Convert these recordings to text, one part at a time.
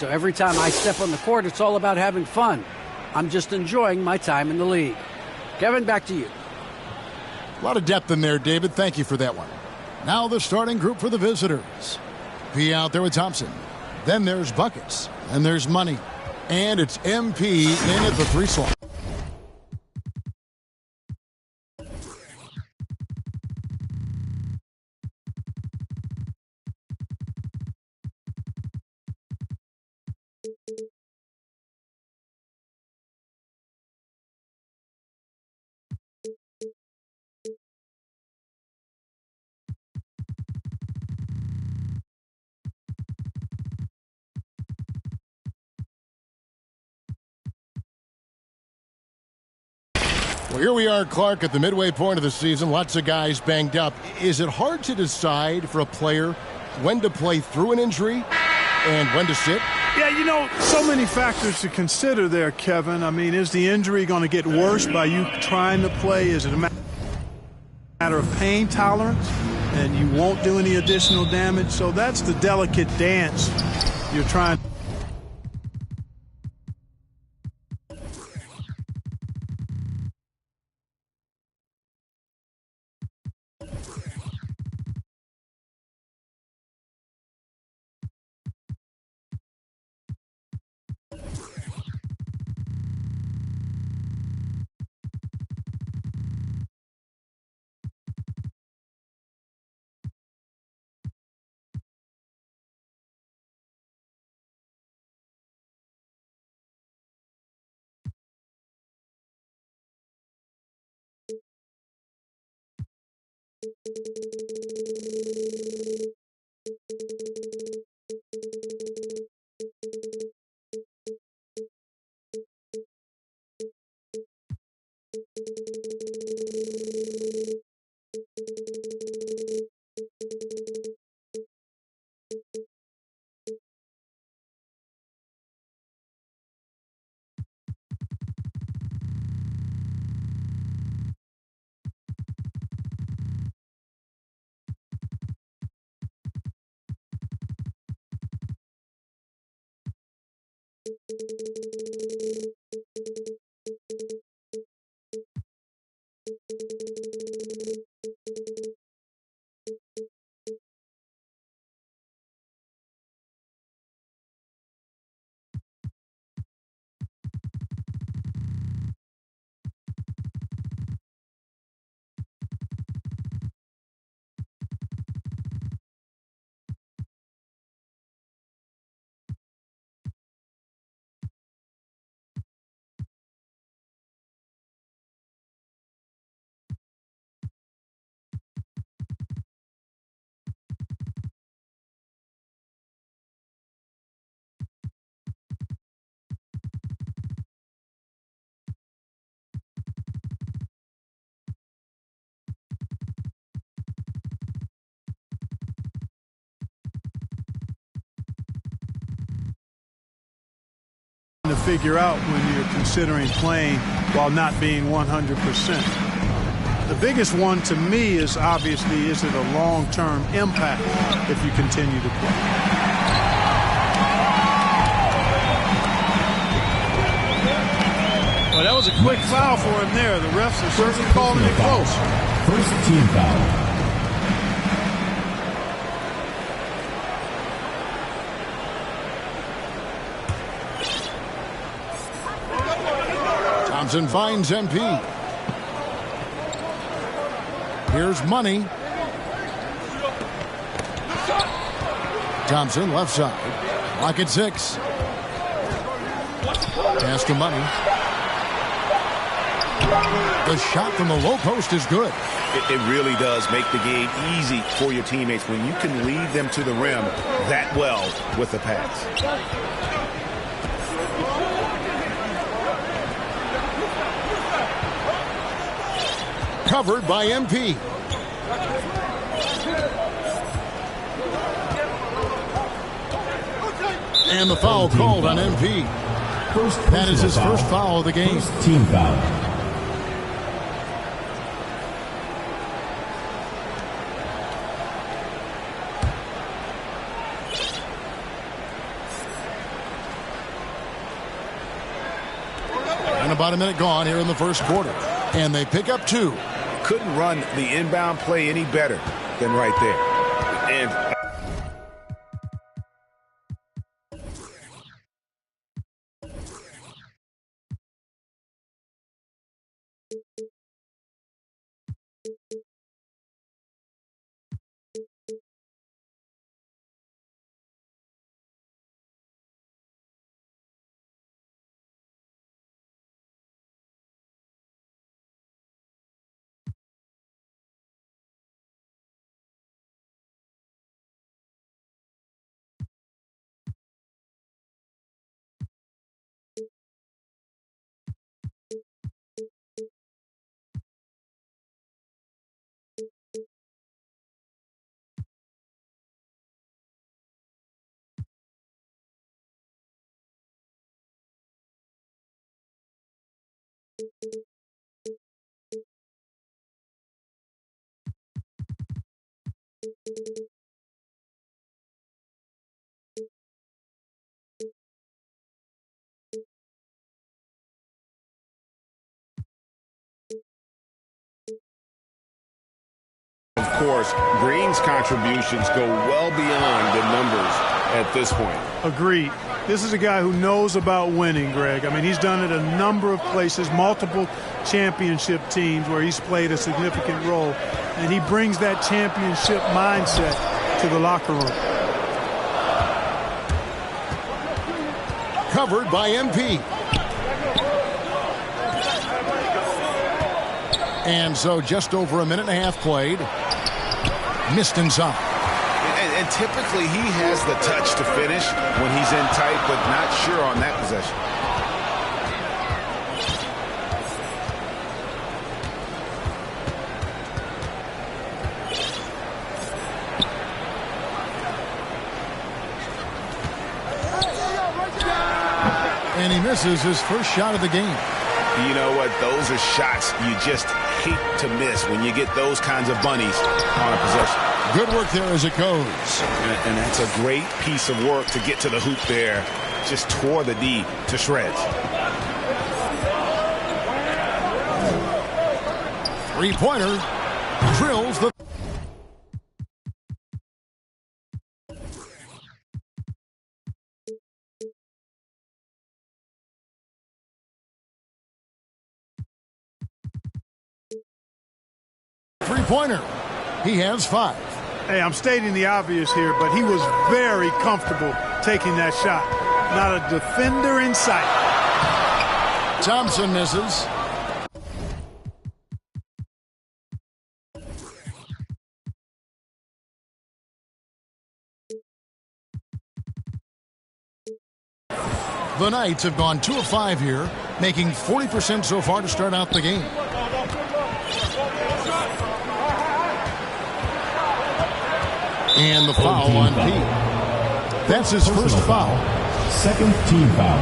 So every time I step on the court, it's all about having fun. I'm just enjoying my time in the league. Kevin, back to you. A lot of depth in there, David. Thank you for that one. Now the starting group for the visitors. P out there with Thompson. Then there's Buckets. And there's Money. And it's MP in at the 3 slot. Well, here we are, Clark, at the midway point of the season. Lots of guys banged up. Is it hard to decide for a player when to play through an injury and when to sit? Yeah, you know, so many factors to consider there, Kevin. I mean, is the injury going to get worse by you trying to play? Is it a matter of pain tolerance and you won't do any additional damage? So that's the delicate dance you're trying to. To figure out when you're considering playing while not being 100%. The biggest one to me is obviously, is it a long-term impact if you continue to play? Well, that was a quick foul for him there. The refs are certainly calling it close. First team foul. Thompson finds MP. Here's Money. Thompson left side. Lock at 6. Pass to Money. The shot from the low post is good. It really does make the game easy for your teammates when you can lead them to the rim that well with the pass. Covered by MP. And the foul called on MP. That is his first foul of the game. First team foul. And about a minute gone here in the first quarter. And they pick up 2. Couldn't run the inbound play any better than right there. And of course, Green's contributions go well beyond the numbers at this point. Agreed. This is a guy who knows about winning, Greg. I mean, he's done it a number of places, multiple championship teams where he's played a significant role. And he brings that championship mindset to the locker room. Covered by MP. And so just over a minute and a half played. Missed inside. And typically he has the touch to finish when he's in tight, but not sure on that possession. And he misses his first shot of the game. You know what? Those are shots you just hate to miss when you get those kinds of bunnies on a possession. Good work there as it goes. And that's a great piece of work to get to the hoop there. Just tore the D to shreds. Three-pointer drills the... Three-pointer. He has 5. Hey, I'm stating the obvious here, but he was very comfortable taking that shot. Not a defender in sight. Thompson misses. The Knights have gone 2 of 5 here, making 40% so far to start out the game. And the foul on Pete. That's his first foul. Second team foul.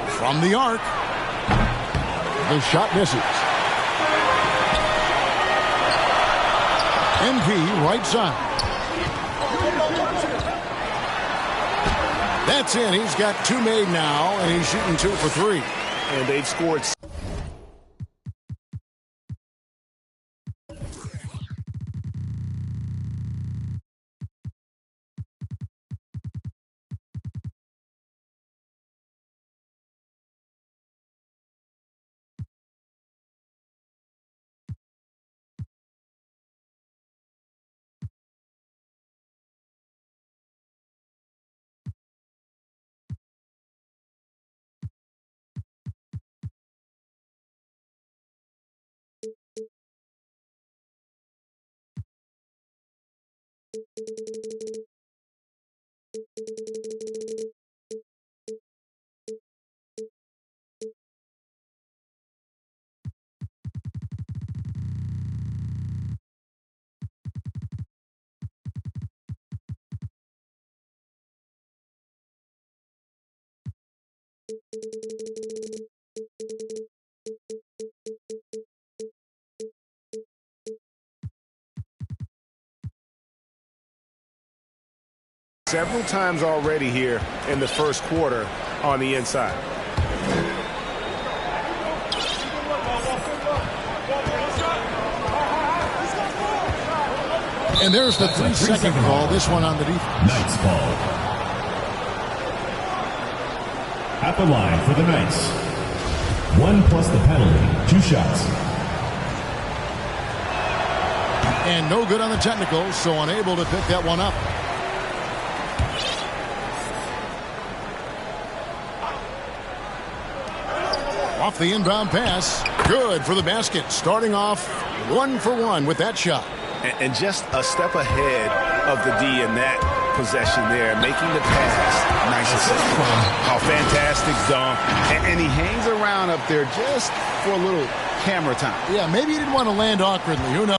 From the arc. The shot misses. MP right side. That's in. He's got 2 made now, and he's shooting 2 for 3. And they've scored several times already here in the first quarter on the inside. And there's the 3-second call. This one on the defense. Knights ball. At the line for the Knights. 1 plus the penalty. 2 shots. And no good on the technical, so unable to pick that one up. Off the inbound pass. Good for the basket. Starting off 1 for 1 with that shot. And just a step ahead of the D in that possession there, making the pass nice and simple. A fantastic dunk. And he hangs around up there just for a little camera time. Yeah, maybe he didn't want to land awkwardly. Who knows?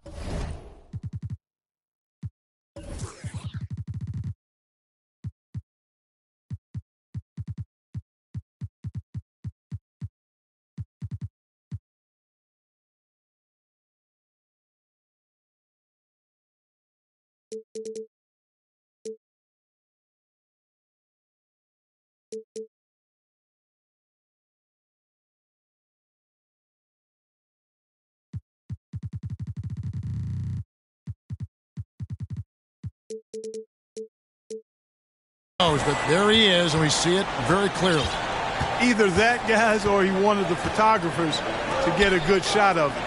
But there he is, and we see it very clearly. Either that, guys, or he wanted the photographers to get a good shot of it.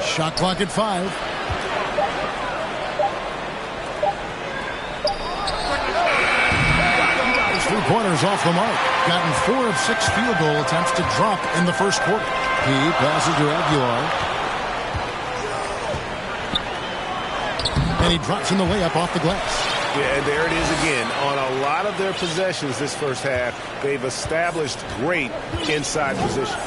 Shot clock at 5. His 3-pointers off the mark. Gotten 4 of 6 field goal attempts to drop in the first quarter. He passes to Aguilar. And he drops in the layup off the glass. Yeah, and there it is again. On a lot of their possessions this first half, they've established great inside position.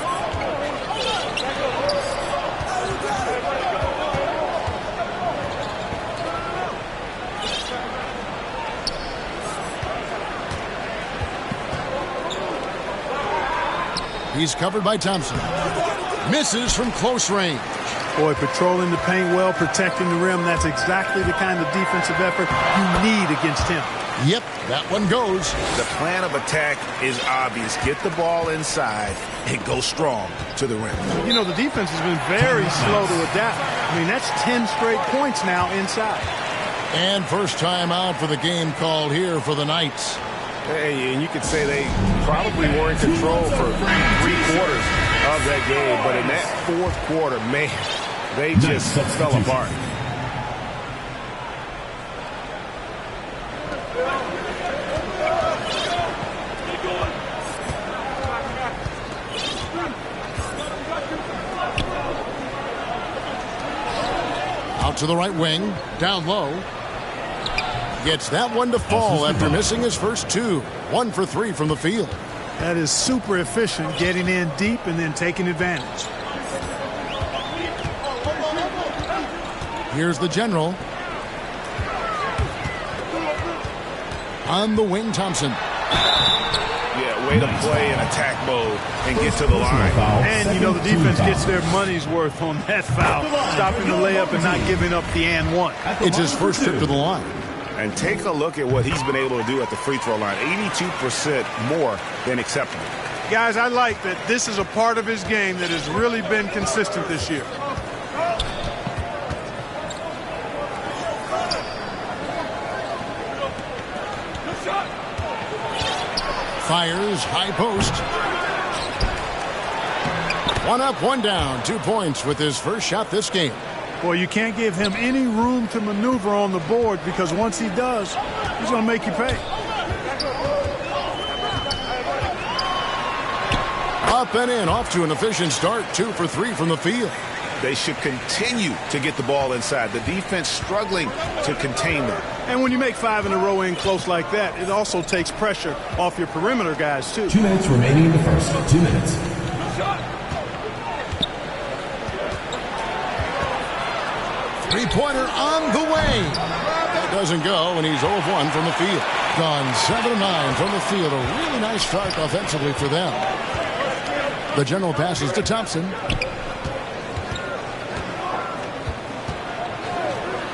He's covered by Thompson. Misses from close range. Boy, patrolling the paint well, protecting the rim. That's exactly the kind of defensive effort you need against him. Yep, that one goes. The plan of attack is obvious. Get the ball inside and go strong to the rim. You know, the defense has been very slow to adapt. I mean, that's 10 straight points now inside. And first time out for the game called here for the Knights. Hey, and you could say they probably were in control for 3 quarters of that game, but in that fourth quarter, man, they just fell apart. Out to the right wing, down low. Gets that one to fall after missing his first 2. 1 for 3 from the field. That is super efficient, getting in deep and then taking advantage. Here's the general. On the wing, Thompson. Yeah, way to play in attack mode and get to the line. And, you know, the defense gets their money's worth on that foul. Stopping the layup and not giving up the and one. It's his first trip to the line. And take a look at what he's been able to do at the free throw line. 82% more than acceptable. Guys, I like that this is a part of his game that has really been consistent this year. Fires, high post. 1 up, 1 down. 2 points with his first shot this game. Boy, you can't give him any room to maneuver on the board because once he does, he's going to make you pay. Up and in, off to an efficient start. 2 for 3 from the field. They should continue to get the ball inside. The defense struggling to contain them. And when you make 5 in a row in close like that, it also takes pressure off your perimeter guys, too. 2 minutes remaining in the first. 2 minutes. Three-pointer on the way. That doesn't go, and he's 0 of 1 from the field. Gone 7 of 9 from the field. A really nice start offensively for them. The general passes to Thompson.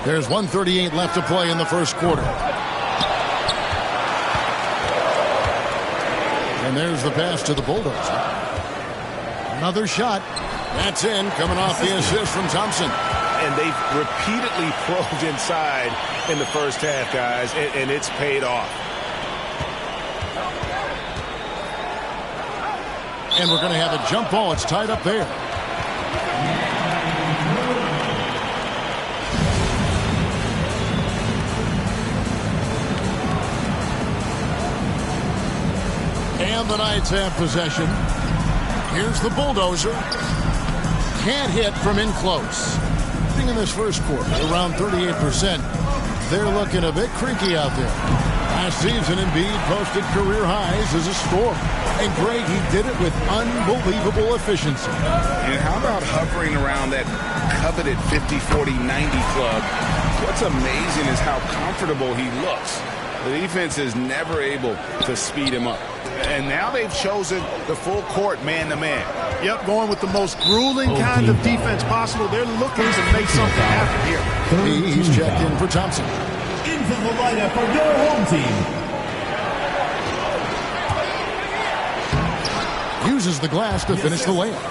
There's 1:38 left to play in the first quarter. And there's the pass to the Bulldozer. Another shot. That's in, coming off the assist from Thompson. And they've repeatedly probed inside in the first half, guys, and it's paid off. And we're going to have a jump ball. It's tied up there. And the Knights have possession. Here's the Bulldozer. Can't hit from in close. In this first quarter, around 38%. They're looking a bit creaky out there. Last season, Embiid posted career highs as a scorer. And Greg, he did it with unbelievable efficiency. And how about hovering around that coveted 50, 40, 90 club? What's amazing is how comfortable he looks. The defense is never able to speed him up. And now they've chosen the full court man-to-man. Yep, going with the most grueling kind of defense possible. They're looking to make something happen here. He's checked in for Thompson. Into the lineup for your home team. Uses the glass to finish the layup.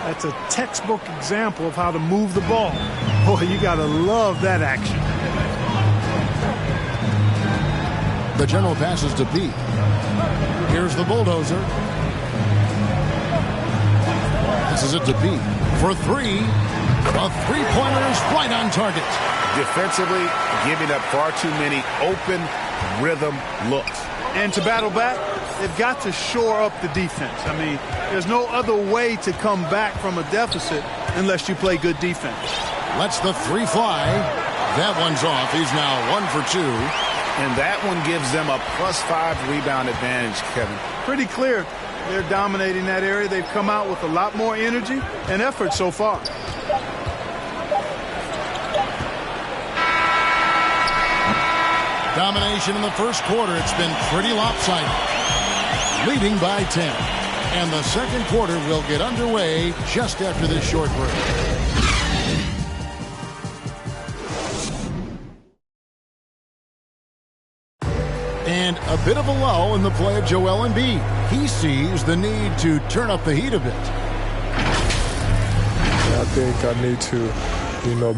That's a textbook example of how to move the ball. Boy, you got to love that action. The general passes to B. Here's the Bulldozer. This is it to B. For three. A three-pointer is right on target. Defensively, giving up far too many open rhythm looks. And to battle back, they've got to shore up the defense. I mean, there's no other way to come back from a deficit unless you play good defense. Lets the three fly. That one's off. He's now 1 for 2. And that one gives them a +5 rebound advantage, Kevin. Pretty clear they're dominating that area. They've come out with a lot more energy and effort so far. Domination in the first quarter. It's been pretty lopsided. Leading by 10. And the second quarter will get underway just after this short break. And a bit of a lull in the play of Joel Embiid. He sees the need to turn up the heat a bit. I think I need to,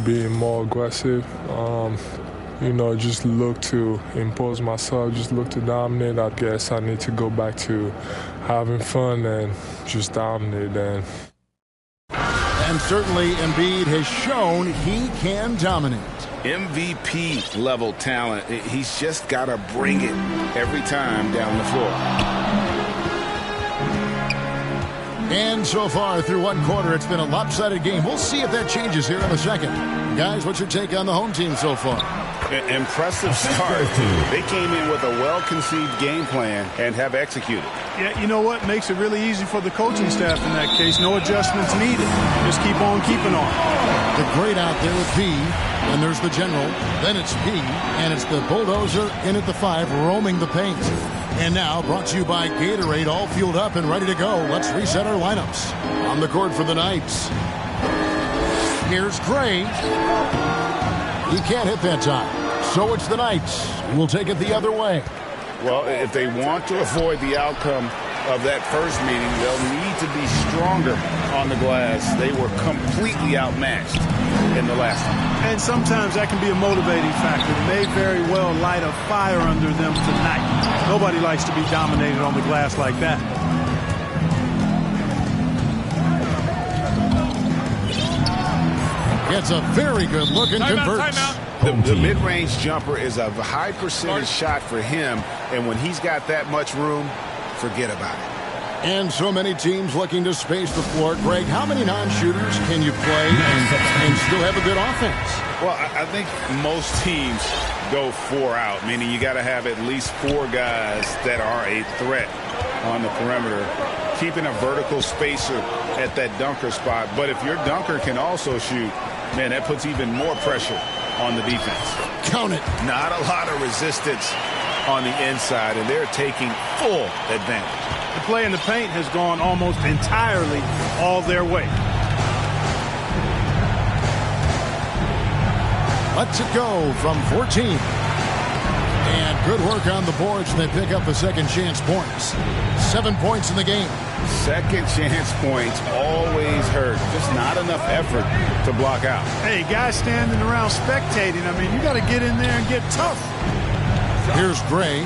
be more aggressive. Just look to impose myself, just look to dominate. I guess I need to go back to having fun and just dominate. And certainly Embiid has shown he can dominate. MVP level talent. He's just got to bring it every time down the floor. And so far through one quarter, it's been a lopsided game. We'll see if that changes here in a second. Guys, what's your take on the home team so far? Impressive start. They came in with a well-conceived game plan and have executed. Yeah, you know what? Makes it really easy for the coaching staff in that case. No adjustments needed. Just keep on keeping on. The great out there with B, and there's the general. Then it's B, and it's the Bulldozer in at the 5, roaming the paint. And now, brought to you by Gatorade, all fueled up and ready to go. Let's reset our lineups. On the court for the Knights. Here's Gray. He can't hit that time. So it's the Knights. We'll take it the other way. Well, if they want to avoid the outcome of that first meeting, they'll need to be stronger on the glass. They were completely outmatched in the last one. And sometimes that can be a motivating factor. It may very well light a fire under them tonight. Nobody likes to be dominated on the glass like that. Gets a very good look and converts. The mid-range jumper is a high percentage shot for him, and when he's got that much room, forget about it. And so many teams looking to space the floor. Greg, how many non-shooters can you play and still have a good offense? Well, I think most teams go 4 out, meaning you got to have at least 4 guys that are a threat on the perimeter, keeping a vertical spacer at that dunker spot. But if your dunker can also shoot, man, that puts even more pressure on the defense. Count it. Not a lot of resistance on the inside, and they're taking full advantage. The play in the paint has gone almost entirely all their way. Lets it go from 14. And good work on the boards, and they pick up the second chance points. 7 points in the game. Second chance points always hurt. Just not enough effort to block out. Hey, guys standing around spectating. I mean, you got to get in there and get tough. Here's Gray.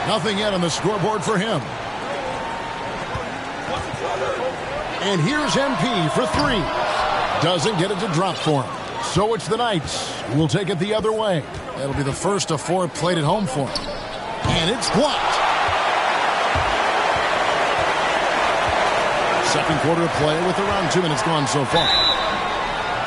Nothing yet on the scoreboard for him. And here's MP for three. Doesn't get it to drop for him. So it's the Knights who will take it the other way. That'll be the first of four played at home for him. And it's blocked. Second quarter of play with around 2 minutes gone so far.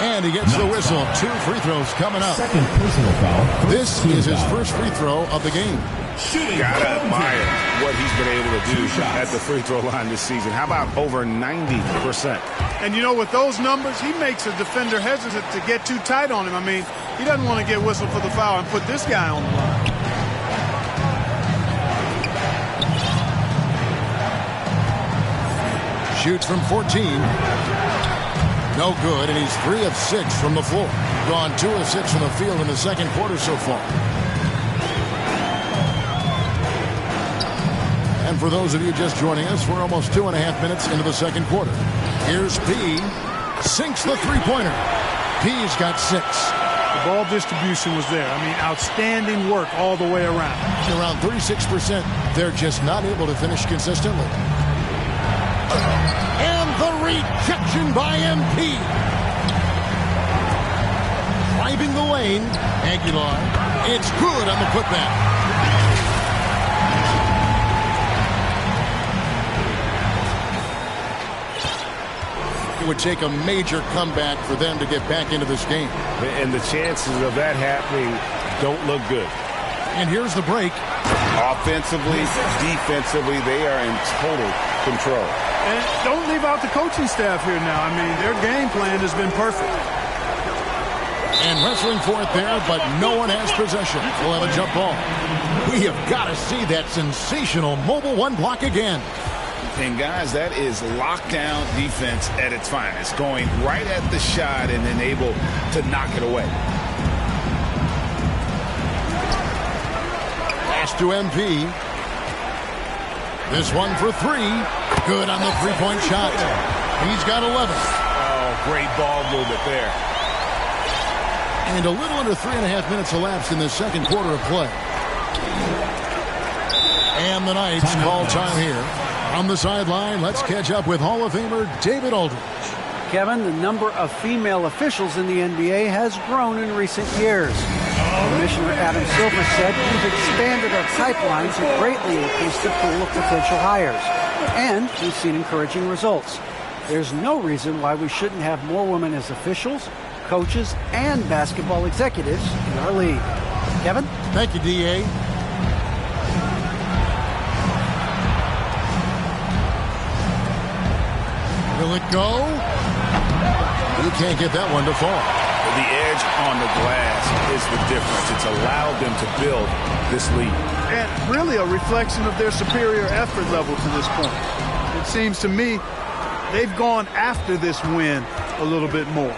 And he gets the whistle. 2 free throws coming up. Second personal foul. This is his first free throw of the game. Gotta admire what he's been able to do at the free throw line this season. How about over 90%? And you know, with those numbers, he makes a defender hesitant to get too tight on him. I mean, he doesn't want to get whistled for the foul and put this guy on the line. Shoots from 14. No good, and he's 3 of 6 from the floor. Gone 2 of 6 from the field in the second quarter so far. And for those of you just joining us, we're almost 2.5 minutes into the second quarter. Here's P. Sinks the three-pointer. P's got 6. The ball distribution was there. I mean, outstanding work all the way around. Around 36%. They're just not able to finish consistently. And the rejection by MP. Driving the lane. Aguilar. It's good on the putback. It would take a major comeback for them to get back into this game. And the chances of that happening don't look good. And here's the break. Offensively, defensively, they are in total control. And don't leave out the coaching staff here now. I mean, their game plan has been perfect. And wrestling for it there, but no one has possession. We'll have a jump ball. We have got to see that sensational mobile one block again. And guys, that is lockdown defense at its finest. Going right at the shot and then able to knock it away. Pass to MP. This one for 3. Good on the three-point shot. He's got 11. Oh, great ball movement there. And a little under 3.5 minutes elapsed in the second quarter of play. And the Knights call time here. On the sideline, let's catch up with Hall of Famer David Aldridge. Kevin, the number of female officials in the NBA has grown in recent years. Commissioner Adam Silver said we've expanded our pipeline to greatly increase the pool of potential hires. And we've seen encouraging results. There's no reason why we shouldn't have more women as officials, coaches, and basketball executives in our league. Kevin? Thank you, D.A. Will it go? You can't get that one to fall. The edge on the glass is the difference. It's allowed them to build this lead. And really a reflection of their superior effort level to this point. It seems to me they've gone after this win a little bit more.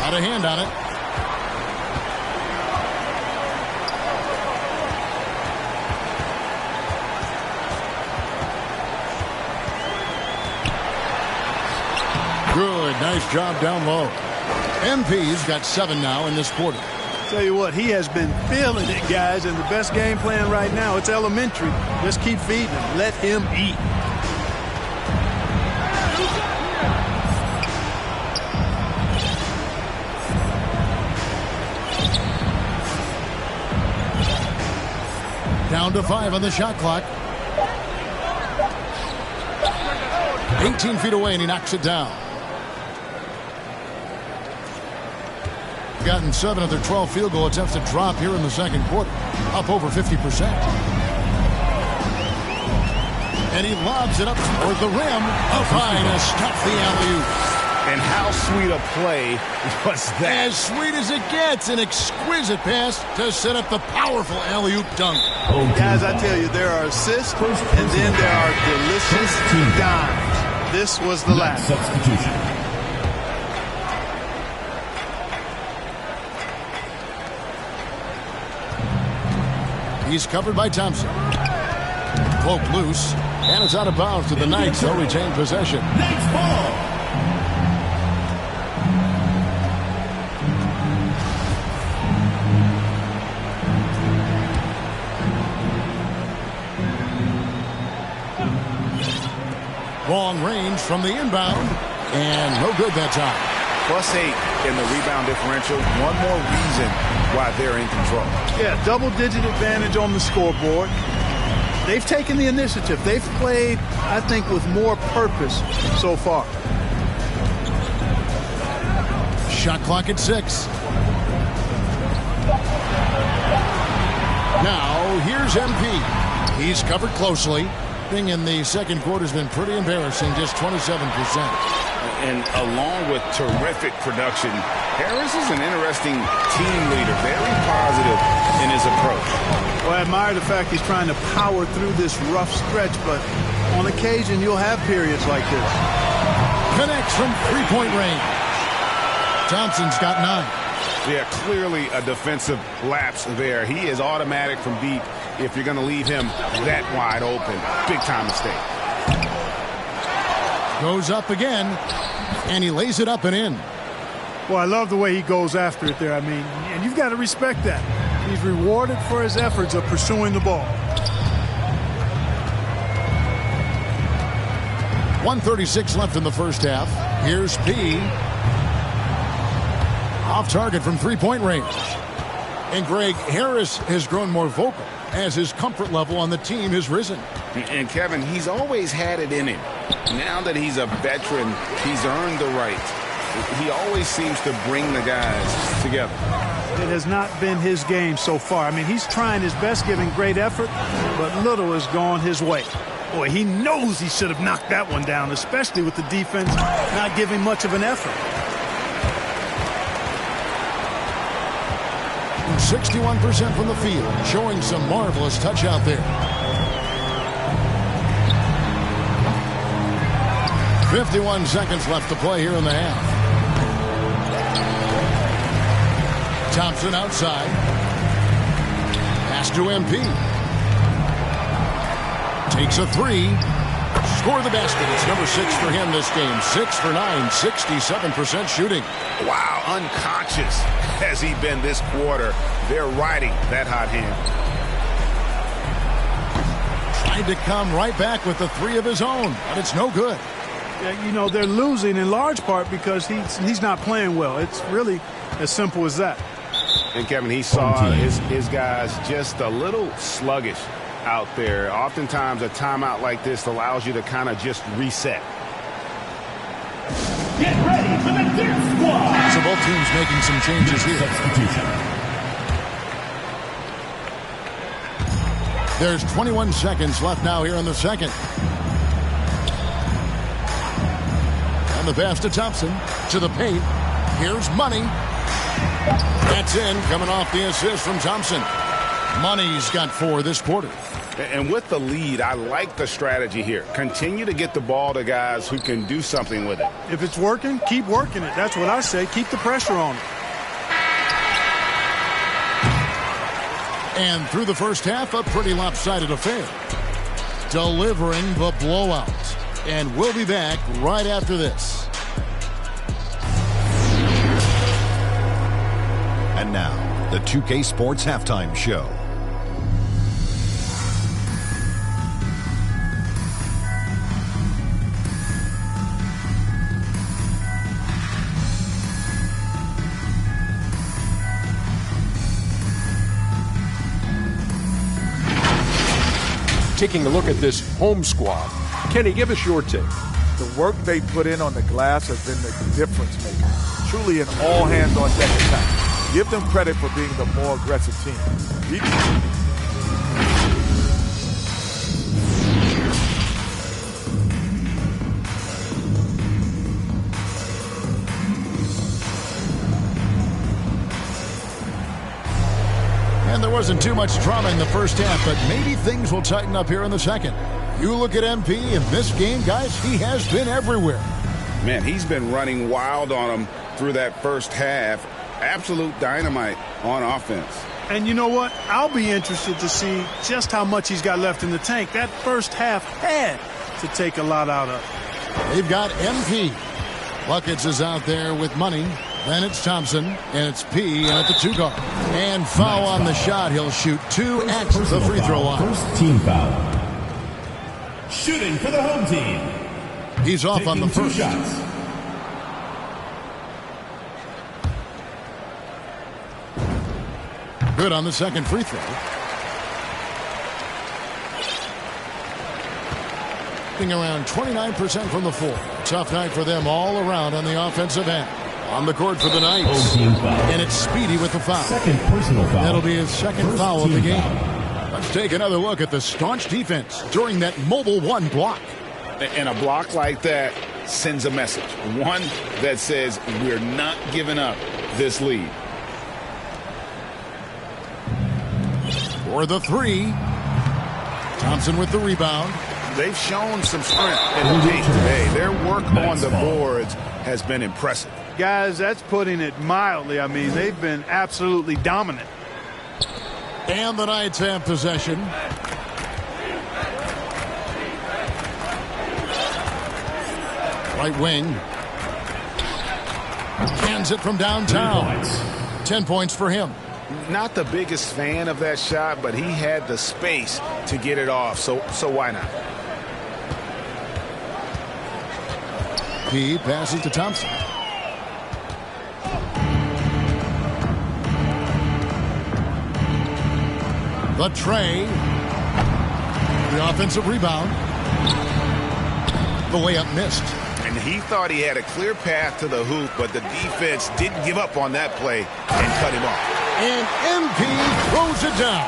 Got a hand on it. Good, nice job down low. MP's got 7 now in this quarter. Tell you what, he has been feeling it, guys, and the best game plan right now, it's elementary. Just keep feeding him. Let him eat. Down to 5 on the shot clock. 18 feet away, and he knocks it down. Gotten 7 of their 12 field goal attempts to drop here in the second quarter, up over 50%. And he lobs it up toward the rim, up high to stop the alley-oop. And how sweet a play was that? As sweet as it gets, an exquisite pass to set up the powerful alley-oop dunk. Guys, I tell you, there are assists, and then there are delicious dimes. This was the last. Substitution. He's covered by Thompson. Poked loose, and it's out of bounds to the Knights. They'll retain possession. Knights ball. Long range from the inbound, and no good that time. +8 in the rebound differential. One more reason why they're in control. Yeah, double-digit advantage on the scoreboard. They've taken the initiative. They've played, I think, with more purpose so far. Shot clock at 6. Now, here's MP. He's covered closely. In the second quarter has been pretty embarrassing, just 27%. And along with terrific production, Harris is an interesting team leader, very positive in his approach. Well, I admire the fact he's trying to power through this rough stretch, but on occasion you'll have periods like this. Connects from three-point range. Thompson's got 9. Yeah, clearly a defensive lapse there. He is automatic from deep if you're going to leave him that wide open. Big-time mistake. Goes up again, and he lays it up and in. Well, I love the way he goes after it there. I mean, and you've got to respect that. He's rewarded for his efforts of pursuing the ball. 1:36 left in the first half. Here's P. Off target from three-point range. And Greg, Harris has grown more vocal as his comfort level on the team has risen. And Kevin, he's always had it in him. Now that he's a veteran, he's earned the right. He always seems to bring the guys together. It has not been his game so far. I mean, he's trying his best, giving great effort, but little has gone his way. Boy, he knows he should have knocked that one down, especially with the defense not giving much of an effort. 61% from the field, showing some marvelous touch out there. 51 seconds left to play here in the half. Thompson outside. Pass to MP. Takes a 3. Score the basket. It's number 6 for him this game. 6 for 9, 67% shooting. Wow, unconscious has he been this quarter. They're riding that hot hand. Tried to come right back with the 3 of his own, but it's no good. Yeah, you know, they're losing in large part because he's not playing well. It's really as simple as that. And Kevin, he saw his guys just a little sluggish out there. Oftentimes a timeout like this allows you to kind of just reset. Get ready for the dance squad. So both teams making some changes here. Substitution. There's 21 seconds left now here in the second. And the pass to Thompson to the paint. Here's Money. That's in, coming off the assist from Thompson. Money's got 4 this quarter. And with the lead, I like the strategy here. Continue to get the ball to guys who can do something with it. If it's working, keep working it. That's what I say. Keep the pressure on it. And through the first half, a pretty lopsided affair. Delivering the blowout. And we'll be back right after this. And now, the 2K Sports Halftime Show. Taking a look at this home squad, Kenny, give us your take. The work they put in on the glass has been the difference maker. Truly an all-hands-on-deck attack. Give them credit for being the more aggressive team. And there wasn't too much drama in the first half, but maybe things will tighten up here in the second. You look at MP in this game, guys, he has been everywhere. Man, he's been running wild on him through that first half. Absolute dynamite on offense. And you know what? I'll be interested to see just how much he's got left in the tank. That first half had to take a lot out of. They've got MP. Buckets is out there with money. Then it's Thompson, and it's P at the 2 guard. And foul on the shot. He'll shoot 2 at the free throw line. First team foul. Shooting for the home team. He's off on the first. 2 shots. Good on the second free throw. Around 29% from the floor. Tough night for them all around on the offensive end. On the court for the Knights. And it's Speedy with the foul. Second personal foul. That'll be his second foul of the game. Let's take another look at the staunch defense during that mobile 1 block. And a block like that sends a message. One that says we're not giving up this lead. For the 3. Thompson with the rebound. They've shown some strength in the paint today. Their work on the boards has been impressive. Guys, that's putting it mildly. I mean, they've been absolutely dominant. And the Knights have possession. Right wing. Hands it from downtown. 10 points for him. Not the biggest fan of that shot, but he had the space to get it off, so why not? He passes to Thompson. The tray. The offensive rebound. The layup missed. And he thought he had a clear path to the hoop, but the defense didn't give up on that play and cut him off. And MP throws it down.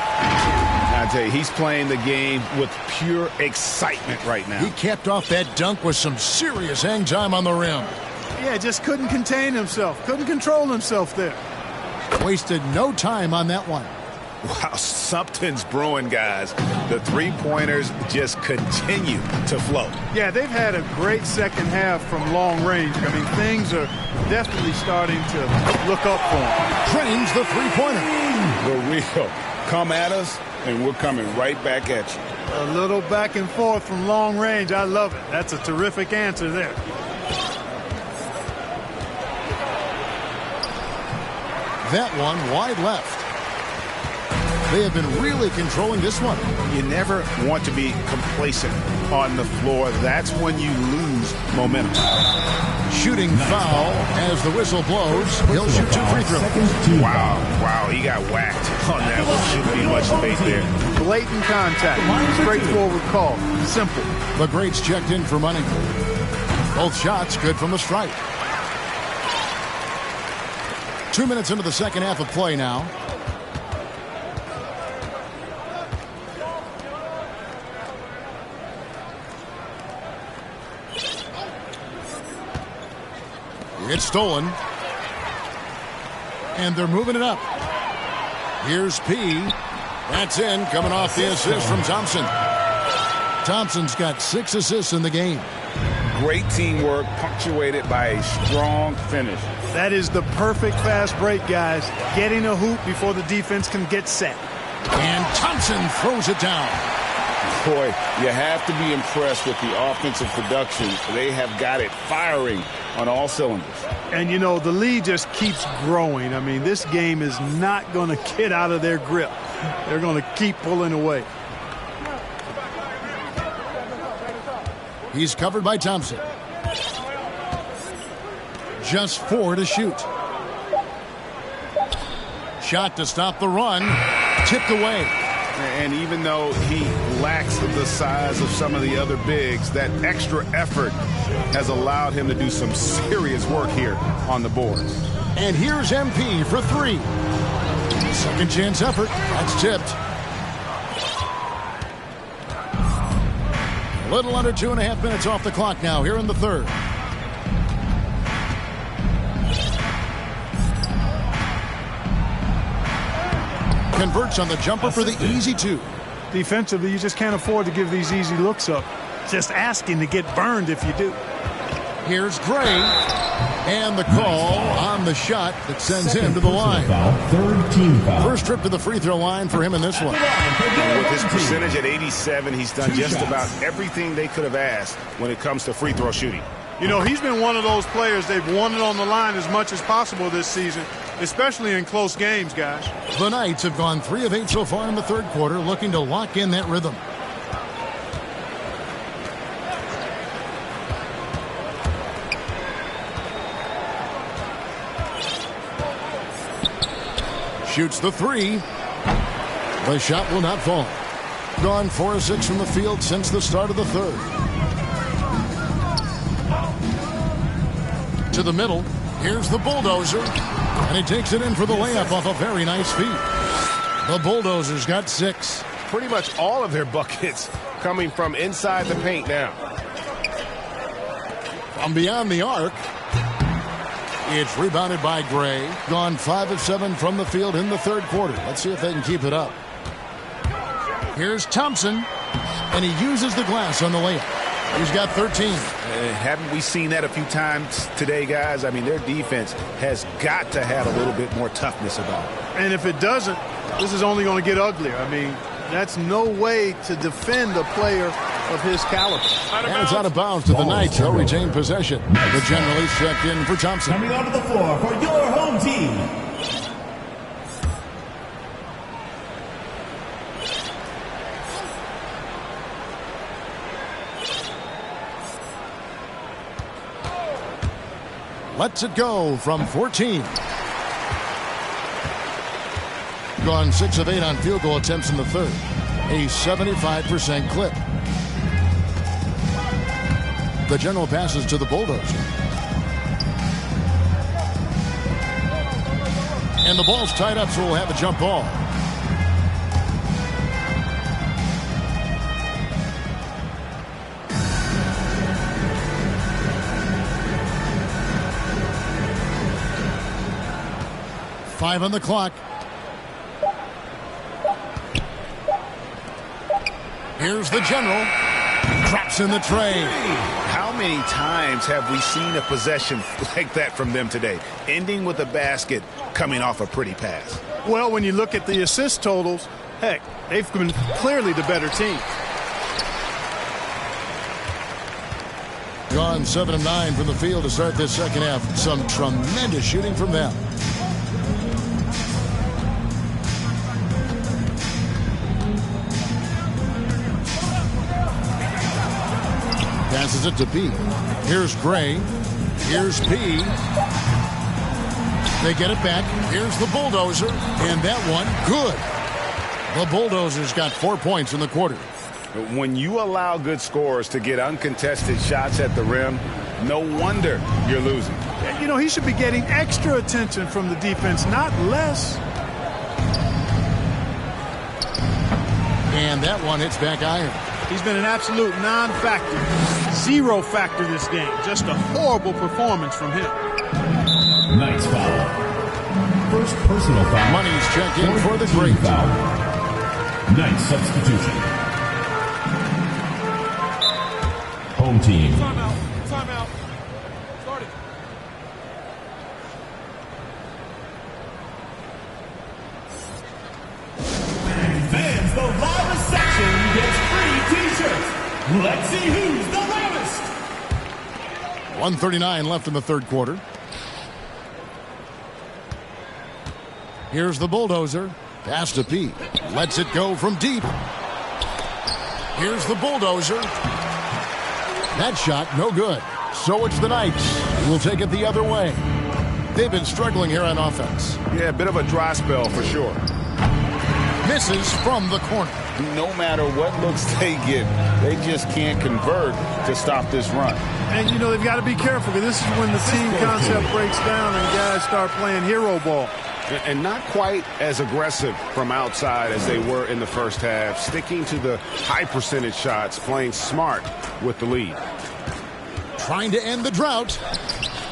I tell you, he's playing the game with pure excitement right now. He capped off that dunk with some serious hang time on the rim. Yeah, just couldn't contain himself. Couldn't control himself there. Wasted no time on that one. Wow, something's brewing, guys. The three-pointers just continue to flow. Yeah, they've had a great second half from long range. I mean, things are definitely starting to look up for them. Drains the three-pointer. The real. Come at us, and we're coming right back at you. A little back and forth from long range. I love it. That's a terrific answer there. That one wide left. They have been really controlling this one. You never want to be complacent on the floor. That's when you lose momentum. Shooting foul as the whistle blows. He'll shoot 2 free throws. Wow, he got whacked on that one. Shouldn't be much debate there. Blatant contact. Straightforward call. Simple. The greats checked in for money. Both shots good from the stripe. 2 minutes into the second half of play now. It's stolen. And they're moving it up. Here's P. That's in, coming off the assist from Thompson. Thompson's got 6 assists in the game. Great teamwork, punctuated by a strong finish. That is the perfect fast break, guys. Getting a hoop before the defense can get set. And Thompson throws it down. Boy, you have to be impressed with the offensive production. They have got it firing on all cylinders. And, you know, the lead just keeps growing. I mean, this game is not going to get out of their grip. They're going to keep pulling away. He's covered by Thompson. Just 4 to shoot. Shot to stop the run. Tipped away. And even though he lacks the size of some of the other bigs, that extra effort has allowed him to do some serious work here on the boards. And here's MP for 3. Second chance effort. That's tipped. A little under 2.5 minutes off the clock now here in the third. Converts on the jumper for the easy two. Defensively, you just can't afford to give these easy looks up. Just asking to get burned if you do. Here's Gray. And the call on the shot that sends him to the line. Third team foul. First trip to the free throw line for him in this one. With his percentage at 87, he's done just about everything they could have asked when it comes to free throw shooting. You know, he's been one of those players they've wanted on the line as much as possible this season, especially in close games, guys. The Knights have gone 3 of 8 so far in the third quarter, looking to lock in that rhythm. Shoots the three. The shot will not fall. Gone 4 of 6 from the field since the start of the third. To the middle. Here's the bulldozer. And he takes it in for the layup off a very nice feed. The Bulldozers got 6. Pretty much all of their buckets coming from inside the paint now. From beyond the arc. It's rebounded by Gray. Gone 5 of 7 from the field in the third quarter. Let's see if they can keep it up. Here's Thompson. And he uses the glass on the layup. He's got 13. Haven't we seen that a few times today, guys? I mean, their defense has got to have a little bit more toughness about it. And if it doesn't, this is only going to get uglier. I mean, that's no way to defend a player of his caliber. And it's out of bounds to the Knights. They'll retain possession. The general is checked in for Thompson. Coming onto the floor for your home team. Lets it go from 14. Gone 6 of 8 on field goal attempts in the third. A 75% clip. The general passes to the Bulldozer. And the ball's tied up, so we'll have a jump ball. Five on the clock. Here's the general. Drops in the tray. How many times have we seen a possession like that from them today? Ending with a basket, coming off a pretty pass. Well, when you look at the assist totals, heck, they've been clearly the better team. Gone 7 of 9 from the field to start this second half. Some tremendous shooting from them. Passes it to B. Here's Gray. Here's P. They get it back. Here's the Bulldozer. And that one, good. The Bulldozers got 4 points in the quarter. When you allow good scorers to get uncontested shots at the rim, no wonder you're losing. You know, he should be getting extra attention from the defense, not less. And that one hits back iron. He's been an absolute non-factor. Zero factor this game. Just a horrible performance from him. Nice foul. First personal foul. Money's checked in for the great foul. Nice substitution. Home team. Timeout. Start it. Fans, the loudest section gets free t-shirts. Let's see who's the loudest. 1:39 left in the third quarter. Here's the Bulldozer. Pass to P. Lets it go from deep. Here's the Bulldozer. That shot, no good. So it's the Knights. We'll take it the other way. They've been struggling here on offense. Yeah, a bit of a dry spell for sure. Misses from the corner. No matter what looks they get, they just can't convert to stop this run. And, you know, they've got to be careful because this is when the team concept breaks down and guys start playing hero ball. And not quite as aggressive from outside as they were in the first half, sticking to the high percentage shots, playing smart with the lead. Trying to end the drought,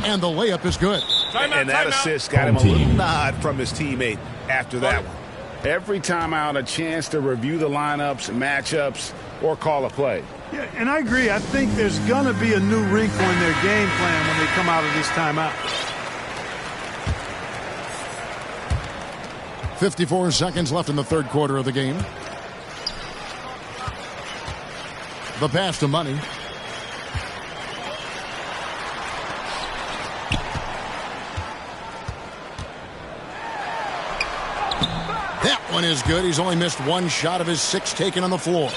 and the layup is good. And that assist got him a little nod from his teammate after that one. Every timeout, a chance to review the lineups, matchups, or call a play. Yeah, and I agree. I think there's going to be a new wrinkle in their game plan when they come out of this timeout. 54 seconds left in the third quarter of the game. The pass to Money. That one is good. He's only missed one shot of his 6 taken on the floor.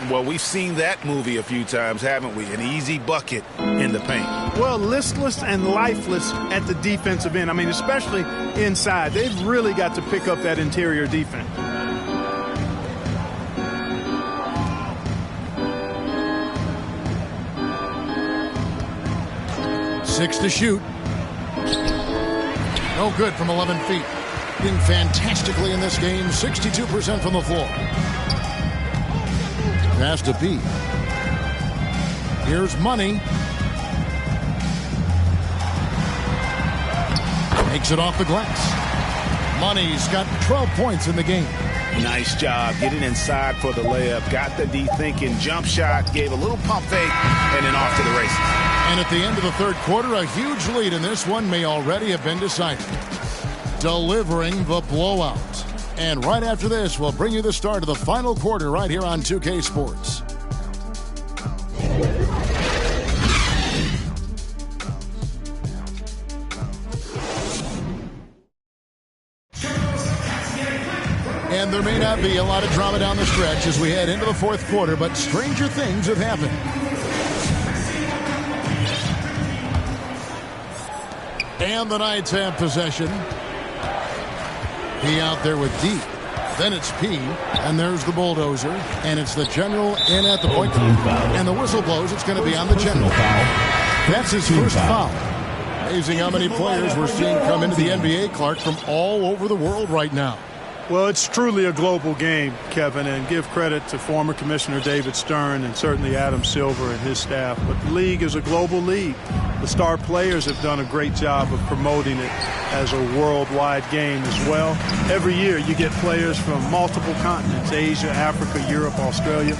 Well, we've seen that movie a few times, haven't we? An easy bucket in the paint. Well, listless and lifeless at the defensive end. I mean, especially inside. They've really got to pick up that interior defense. Six to shoot. No good from 11 feet. Doing fantastically in this game. 62% from the floor. Pass to P. Here's Money. Makes it off the glass. Money's got 12 points in the game. Nice job getting inside for the layup. Got the D thinking. Jump shot. Gave a little pump fake. And then off to the races. And at the end of the third quarter, a huge lead in this one may already have been decided. Delivering the blowout. And right after this, we'll bring you the start of the final quarter right here on 2K Sports. And there may not be a lot of drama down the stretch as we head into the fourth quarter, but stranger things have happened. And the Knights have possession. P out there with D. Then it's P, and there's the bulldozer, and it's the general in at the point. And the whistle blows. It's going to be on the general. That's his first foul. Amazing how many players we're seeing come into the NBA, Clark, from all over the world right now. Well, it's truly a global game, Kevin, and give credit to former Commissioner David Stern and certainly Adam Silver and his staff. But the league is a global league. The star players have done a great job of promoting it as a worldwide game as well. Every year you get players from multiple continents, Asia, Africa, Europe, Australia.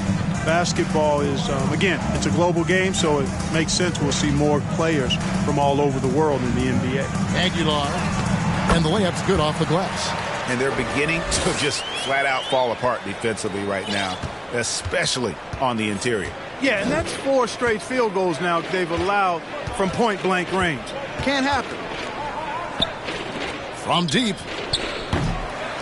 Basketball is, again, it's a global game, so it makes sense we'll see more players from all over the world in the NBA. Aguilar, and the layup's good off the glass. And they're beginning to just flat out fall apart defensively right now, especially on the interior. Yeah, and that's 4 straight field goals now they've allowed from point-blank range. Can't happen. From deep.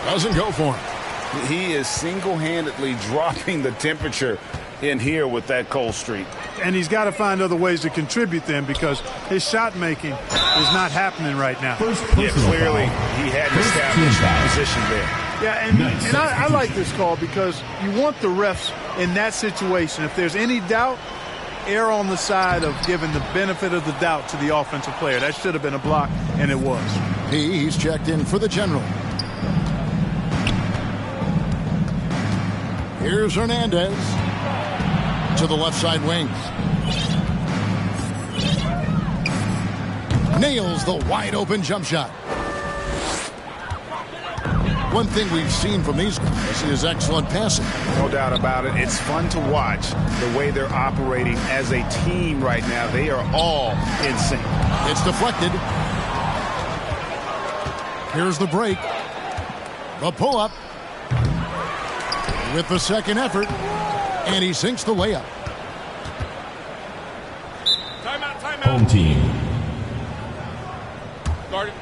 Doesn't go for him. He is single-handedly dropping the temperature in here with that cold streak. And he's got to find other ways to contribute then because his shot making is not happening right now. Yeah, clearly he hadn't established position there. Yeah, and I like this call because you want the refs in that situation. If there's any doubt, err on the side of giving the benefit of the doubt to the offensive player. That should have been a block, and it was. He's checked in for the general. Here's Hernandez to the left side wing. Nails the wide open jump shot. One thing we've seen from these guys is excellent passing. No doubt about it. It's fun to watch the way they're operating as a team right now. They are all in sync. It's deflected. Here's the break. The pull-up. With the second effort. And he sinks the layup. Timeout. Home team. Guarded.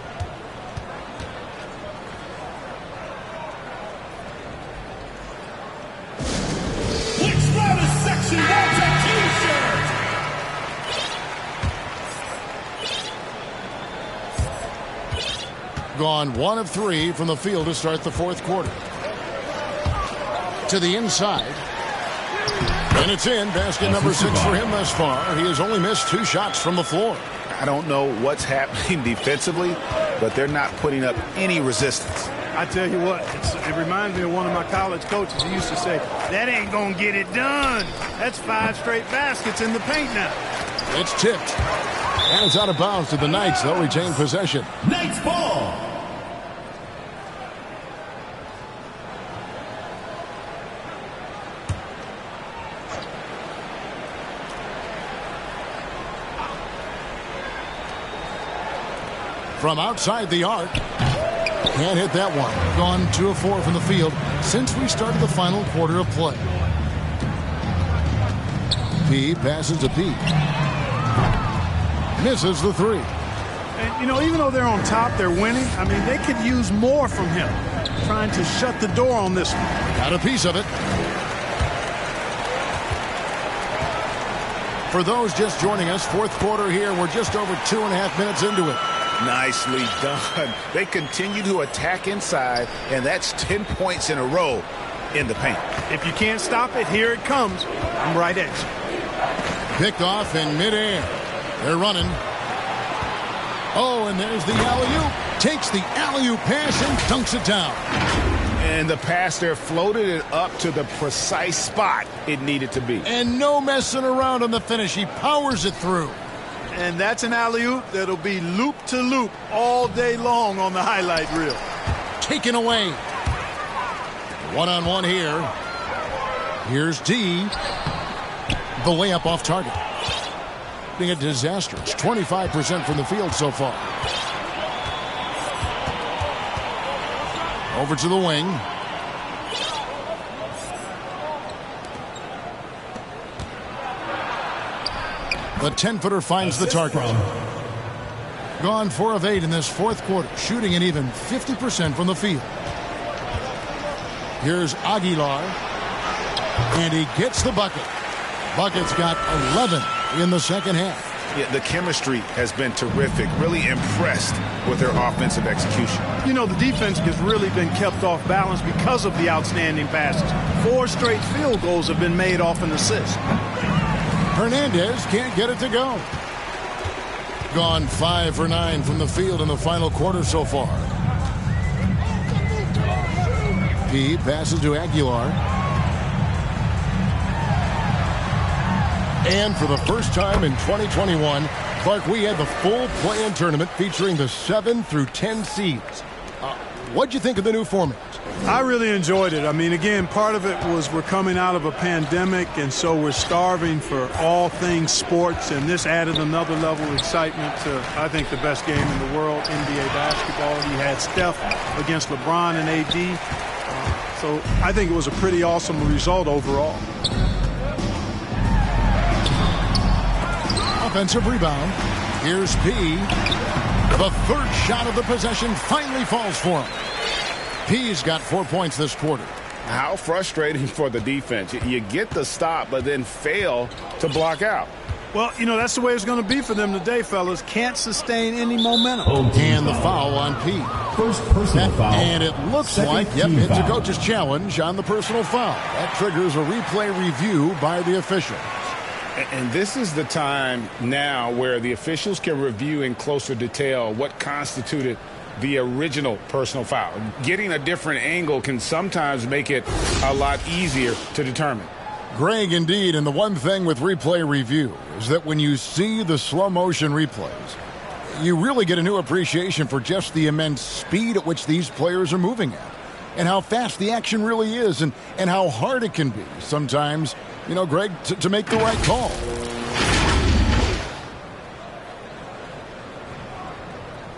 Which Router section wants a t-shirt? Gone 1 of 3 from the field to start the fourth quarter. To the inside. And it's in. Basket number 6 for him thus far. He has only missed 2 shots from the floor. I don't know what's happening defensively, but they're not putting up any resistance. I tell you what, it reminds me of one of my college coaches. He used to say, that ain't going to get it done. That's 5 straight baskets in the paint now. It's tipped. And it's out of bounds to the Knights. They'll retain possession. Knights ball. from outside the arc. Can't hit that one. Gone 2 of 4 from the field since we started the final quarter of play. P passes to P. Misses the 3. And, you know, even though they're on top, they're winning. I mean, they could use more from him. Trying to shut the door on this one. Got a piece of it. For those just joining us, fourth quarter here. We're just over 2.5 minutes into it. Nicely done. They continue to attack inside, and that's 10 points in a row in the paint. If you can't stop it, here it comes. I'm right at you. Picked off in midair. They're running. Oh, and there's the alley-oop. Takes the alley-oop pass and dunks it down. And the pass there floated it up to the precise spot it needed to be. And no messing around on the finish. He powers it through. And that's an alley-oop that'll be loop-to-loop all day long on the highlight reel. Taken away. One-on-one here. Here's D. The layup off target. Being a disaster. It's 25% from the field so far. Over to the wing. The 10-footer finds the target. Gone 4 of 8 in this fourth quarter, shooting an even 50% from the field. Here's Aguilar, and he gets the bucket. Bucket's got 11 in the second half. Yeah, the chemistry has been terrific. Really impressed with their offensive execution. You know, the defense has really been kept off balance because of the outstanding passes. 4 straight field goals have been made off an assist. Hernandez can't get it to go. Gone 5 for 9 from the field in the final quarter so far. P passes to Aguilar. And for the first time in 2021, Clark, we had the full play-in tournament featuring the 7 through 10 seeds. What'd you think of the new format? I really enjoyed it. I mean, again, part of it was we're coming out of a pandemic, and so we're starving for all things sports, and this added another level of excitement to, I think, the best game in the world, NBA basketball. You had Steph against LeBron and AD. So I think it was a pretty awesome result overall. Offensive rebound. Here's P. The third shot of the possession finally falls for him. P's got 4 points this quarter. How frustrating for the defense. You get the stop, but then fail to block out. Well, you know, that's the way it's going to be for them today, fellas. Can't sustain any momentum. And the foul on P. First personal foul. And it looks like, yep, it's a coach's challenge on the personal foul. That triggers a replay review by the official. And this is the time now where the officials can review in closer detail what constituted the original personal foul. Getting a different angle can sometimes make it a lot easier to determine. Greg, indeed, and the one thing with replay review is that when you see the slow motion replays, you really get a new appreciation for just the immense speed at which these players are moving at, and how fast the action really is, and how hard it can be sometimes, you know, Greg, to make the right call.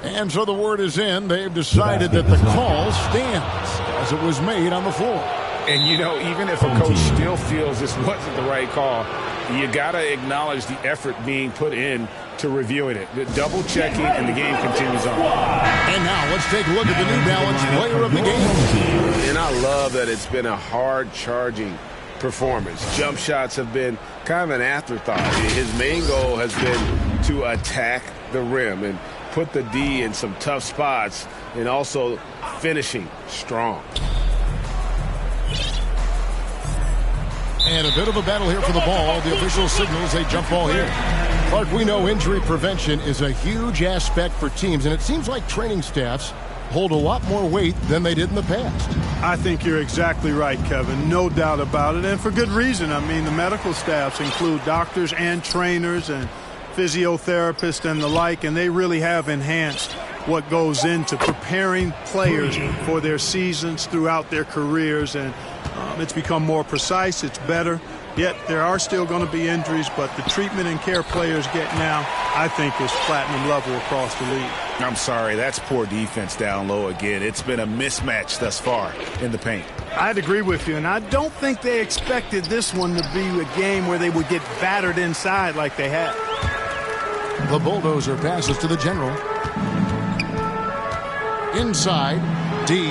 And so the word is in. They've decided that the call stands as it was made on the floor. And, you know, even if a coach still feels this wasn't the right call, you got to acknowledge the effort being put in to reviewing it. The double checking, and the game continues on. And now let's take a look at the New Balance player of the game. And I love that it's been a hard-charging performance. Jump shots have been kind of an afterthought. His main goal has been to attack the rim and put the D in some tough spots, and also finishing strong. And a bit of a battle here for the ball. The official signals a jump ball here. Clark, we know injury prevention is a huge aspect for teams, and it seems like training staffs hold a lot more weight than they did in the past. I think you're exactly right, Kevin. No doubt about it, and for good reason. I mean, the medical staffs include doctors and trainers and physiotherapists and the like, and they really have enhanced what goes into preparing players for their seasons throughout their careers, and it's become more precise, it's better, Yet there are still going to be injuries, but the treatment and care players get now, I think, is platinum level across the league. I'm sorry, that's poor defense down low again. It's been a mismatch thus far in the paint. I'd agree with you, and I don't think they expected this one to be a game where they would get battered inside like they had. The bulldozer passes to the general. Inside, D.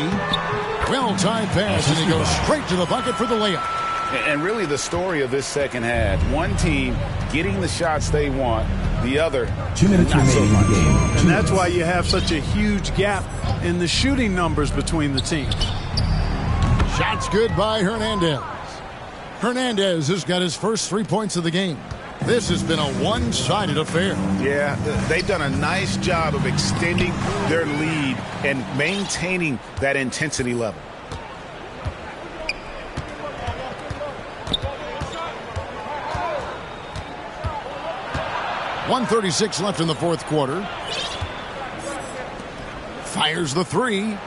Well-timed pass, and he goes straight to the bucket for the layup. And really the story of this second half, one team getting the shots they want, the other 2 minutes not so remaining much. in the game. And that's why you have such a huge gap in the shooting numbers between the teams. Shots good by Hernandez. Hernandez has got his first 3 points of the game. This has been a one-sided affair. Yeah, they've done a nice job of extending their lead and maintaining that intensity level. .136 left in the fourth quarter. Fires the three.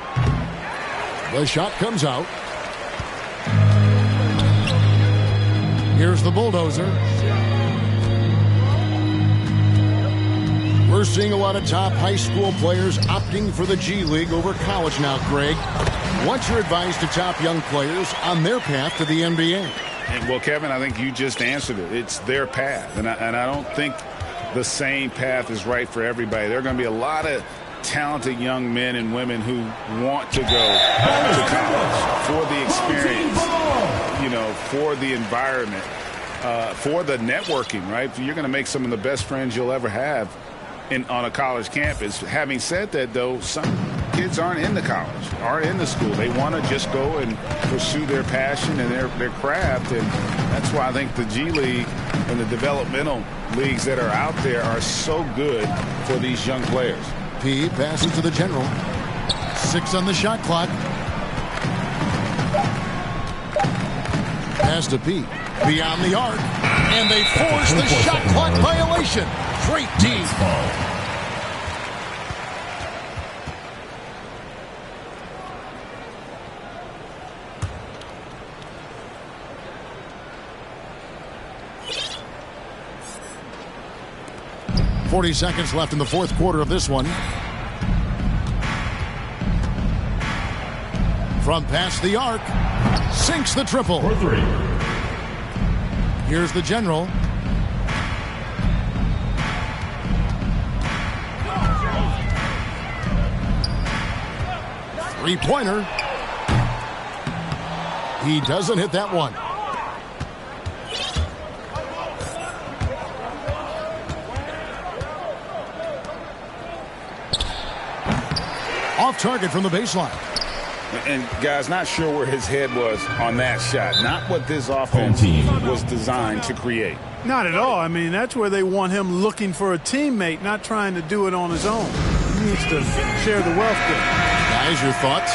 The shot comes out. Here's the bulldozer. We're seeing a lot of top high school players opting for the G League over college now, Greg. What's your advice to top young players on their path to the NBA? Well, Kevin, I think you just answered it. It's their path, and I don't think the same path is right for everybody. There are going to be a lot of talented young men and women who want to go to college for the experience, for the environment, for the networking, right? You're going to make some of the best friends you'll ever have on a college campus. Having said that, though, some kids aren't into college, aren't into school. They want to just go and pursue their passion and their craft, and that's why I think the G League and the developmental leagues that are out there are so good for these young players. P passes to the general. 6 on the shot clock. Pass to P. Beyond the arc. And they force the shot clock violation. Great D. 40 seconds left in the fourth quarter of this one. From past the arc, sinks the triple. For 3. Here's the general. Three-pointer. He doesn't hit that one. Off target from the baseline. And, guys, not sure where his head was on that shot. Not what this offense was designed to create. Not at all. I mean, that's where they want him looking for a teammate, not trying to do it on his own. He needs to share the wealth there. Guys, your thoughts?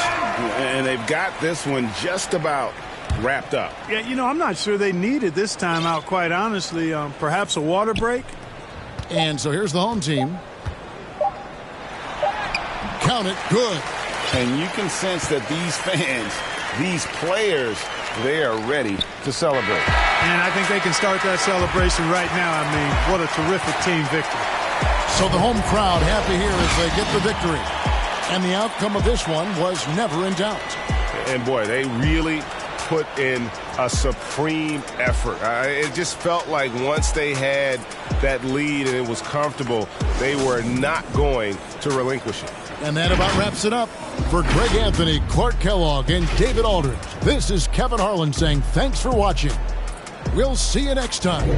And they've got this one just about wrapped up. Yeah, I'm not sure they needed this timeout, quite honestly. Perhaps a water break? And so here's the home team. Count it. Good. And you can sense that these fans, these players, they are ready to celebrate. And I think they can start that celebration right now. I mean, what a terrific team victory. So the home crowd happy here as they get the victory. And the outcome of this one was never in doubt. And, boy, they really put in a supreme effort. It just felt like once they had that lead and it was comfortable, they were not going to relinquish it. And that about wraps it up. For Greg Anthony, Clark Kellogg, and David Aldridge, this is Kevin Harlan saying thanks for watching. We'll see you next time.